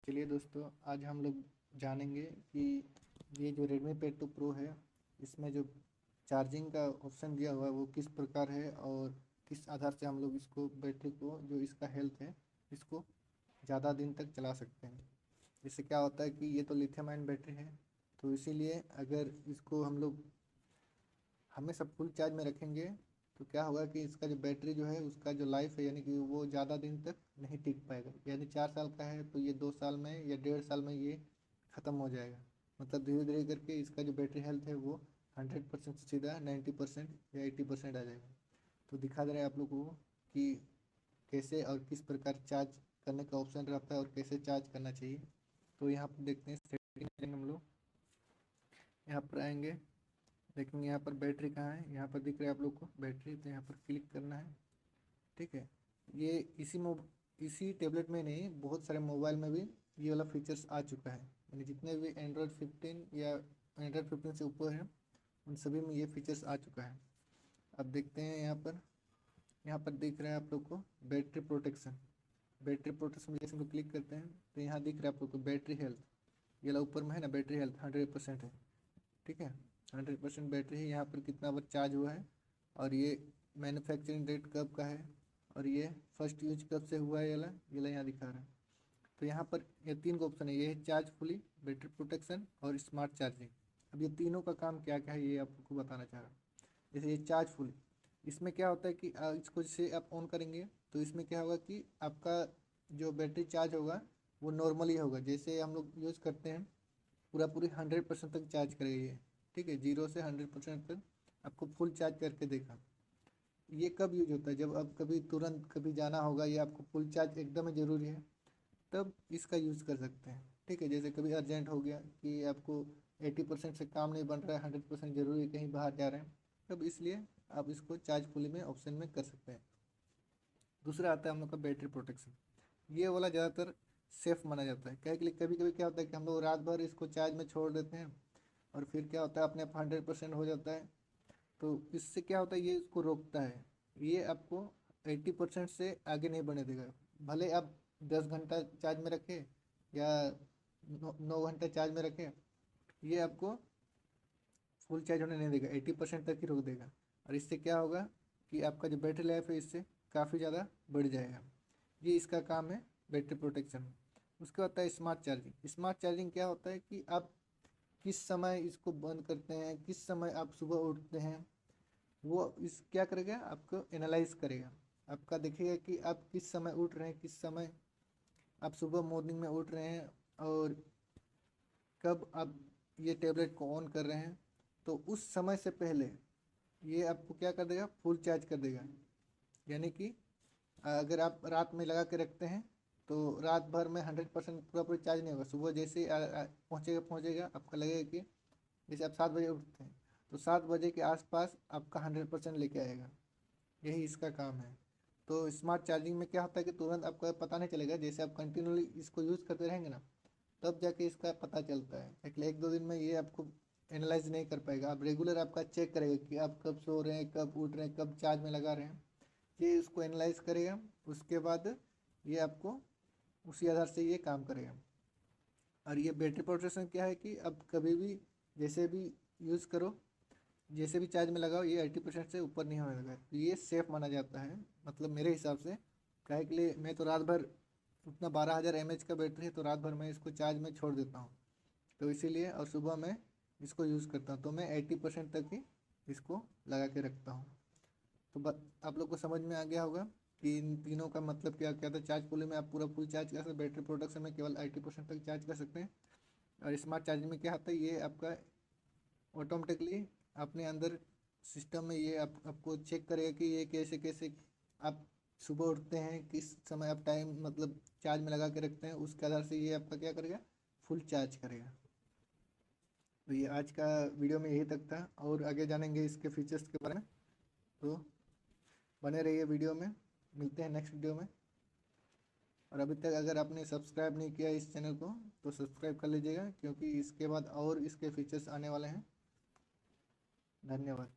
चलिए दोस्तों, आज हम लोग जानेंगे कि ये जो Redmi Pad 2 Pro है, इसमें जो चार्जिंग का ऑप्शन दिया हुआ है वो किस प्रकार है और किस आधार से हम लोग इसको बैटरी को जो इसका हेल्थ है इसको ज़्यादा दिन तक चला सकते हैं। इससे क्या होता है कि ये तो लिथियम आयन बैटरी है, तो इसीलिए अगर इसको हम लोग हमेशा फुल चार्ज में रखेंगे तो क्या होगा कि इसका जो बैटरी जो है उसका जो लाइफ है यानी कि वो ज़्यादा दिन तक नहीं टिक पाएगा। यानी 4 साल का है तो ये 2 साल में या 1.5 साल में ये ख़त्म हो जाएगा। मतलब धीरे धीरे करके इसका जो बैटरी हेल्थ है वो 100% से सीधा 90% या 80% आ जाएगा। तो दिखा दे रहे हैं आप लोगों को कि कैसे और किस प्रकार चार्ज करने का ऑप्शन रहता है और कैसे चार्ज करना चाहिए। तो यहाँ पर देखते हैं सेटिंग, हम लोग यहाँ पर आएंगे, देखेंगे यहाँ पर बैटरी कहाँ है। यहाँ पर दिख रहा है आप लोग को बैटरी, तो यहाँ पर क्लिक करना है। ठीक है, ये इसी टैबलेट में नहीं, बहुत सारे मोबाइल में भी ये वाला फीचर्स आ चुका है। यानी जितने भी एंड्रॉयड 15 या एंड्रॉयड 15 से ऊपर है उन सभी में ये फीचर्स आ चुका है। अब देखते हैं यहाँ पर दिख रहा है आप लोग को बैटरी प्रोटेक्शन। बैटरी प्रोटेक्शन जैसे हम लोग क्लिक करते हैं तो यहाँ दिख रहा है आप लोग को बैटरी हेल्थ। ये वाला ऊपर में है ना, बैटरी हेल्थ 100% है। ठीक है, 100% बैटरी है। यहाँ पर कितना बार चार्ज हुआ है और ये मैन्युफैक्चरिंग डेट कब का है और ये फर्स्ट यूज कब से हुआ है, ये यहाँ दिखा रहा है। तो यहाँ पर ये तीन का ऑप्शन है, ये है चार्ज फुली, बैटरी प्रोटेक्शन और स्मार्ट चार्जिंग। अब ये तीनों का काम क्या क्या है ये आपको बताना चाह रहा हूँ। जैसे ये चार्ज फुली, इसमें क्या होता है कि इसको जैसे आप ऑन करेंगे तो इसमें क्या होगा कि आपका जो बैटरी चार्ज होगा वो नॉर्मली होगा, जैसे हम लोग यूज़ करते हैं पूरा पूरी 100% तक चार्ज करेगा ये। ठीक है, 0 से 100% तक आपको फुल चार्ज करके देखा। ये कब यूज होता है, जब आप कभी तुरंत कभी जाना होगा या आपको फुल चार्ज एकदम ही ज़रूरी है, तब इसका यूज़ कर सकते हैं। ठीक है, जैसे कभी अर्जेंट हो गया कि आपको 80% से काम नहीं बन रहा है, 100% ज़रूरी है, कहीं बाहर जा रहे हैं, तब इसलिए आप इसको चार्ज फुली में ऑप्शन में कर सकते हैं। दूसरा आता है हम लोग का बैटरी प्रोटेक्शन। ये वाला ज़्यादातर सेफ माना जाता है। क्या कि कभी कभी क्या होता है कि हम लोग रात भर इसको चार्ज में छोड़ देते हैं और फिर क्या होता है अपने आप 100% हो जाता है। तो इससे क्या होता है, ये इसको रोकता है। ये आपको 80% से आगे नहीं बढ़ने देगा। भले आप 10 घंटा चार्ज में रखें या 9 घंटा चार्ज में रखें, ये आपको फुल चार्ज होने नहीं देगा, 80% तक ही रोक देगा। और इससे क्या होगा कि आपका जो बैटरी लाइफ है इससे काफ़ी ज़्यादा बढ़ जाएगा। ये इसका काम है बैटरी प्रोटेक्शन। उसके बाद है स्मार्ट चार्जिंग। स्मार्ट चार्जिंग क्या होता है कि आप किस समय इसको बंद करते हैं, किस समय आप सुबह उठते हैं, वो इस क्या करेगा आपको एनालाइज करेगा। आपका देखेगा कि आप किस समय उठ रहे हैं, किस समय आप सुबह मॉर्निंग में उठ रहे हैं और कब आप ये टैबलेट को ऑन कर रहे हैं। तो उस समय से पहले ये आपको क्या कर देगा, फुल चार्ज कर देगा। यानी कि अगर आप रात में लगा के रखते हैं तो रात भर में 100% पूरा पूरा चार्ज नहीं होगा। सुबह जैसे ही पहुँचेगा आपका लगेगा कि जैसे आप 7 बजे उठते हैं तो 7 बजे के आसपास आपका 100% लेके आएगा। यही इसका काम है। तो स्मार्ट चार्जिंग में क्या होता है कि तुरंत आपको पता नहीं चलेगा, जैसे आप कंटिन्यूली इसको यूज़ करते रहेंगे ना तब जाके इसका पता चलता है। एक्चुअली 1-2 दिन में ये आपको एनालाइज नहीं कर पाएगा। आप रेगुलर आपका चेक करेगा कि आप कब सो रहे हैं, कब उठ रहे हैं, कब चार्ज में लगा रहे हैं। ये इसको एनालाइज करेगा, उसके बाद ये आपको उसी आधार से ये काम करेगा। और ये बैटरी प्रोटेक्शन क्या है कि अब कभी भी जैसे भी यूज़ करो, जैसे भी चार्ज में लगाओ, ये 80% से ऊपर नहीं होने लगा। तो ये सेफ़ माना जाता है, मतलब मेरे हिसाब से। काहे के लिए मैं तो रात भर उतना 12,000 mAh का बैटरी है तो रात भर मैं इसको चार्ज में छोड़ देता हूँ। तो इसीलिए और सुबह मैं इसको यूज़ करता हूँ तो मैं 80% तक ही इसको लगा के रखता हूँ। तो आप लोग को समझ में आ गया होगा कि इन तीनों का मतलब क्या क्या था। चार्ज फुल में आप पूरा फुल चार्ज कर सकते हैं, बैटरी प्रोडक्शन में केवल 80% तक चार्ज कर सकते हैं। और स्मार्ट चार्जिंग में क्या होता है, ये आपका ऑटोमेटिकली अपने अंदर सिस्टम में ये आपको चेक करेगा कि ये कैसे कैसे आप सुबह उठते हैं, किस समय आप टाइम मतलब चार्ज में लगा के रखते हैं, उसके आधार से ये आपका क्या करेगा, फुल चार्ज करेगा। तो ये आज का वीडियो में यही तक था और आगे जानेंगे इसके फीचर्स के बारे में। तो बने रहिए वीडियो में, मिलते हैं नेक्स्ट वीडियो में। और अभी तक अगर आपने सब्सक्राइब नहीं किया इस चैनल को तो सब्सक्राइब कर लीजिएगा, क्योंकि इसके बाद और इसके फीचर्स आने वाले हैं। धन्यवाद।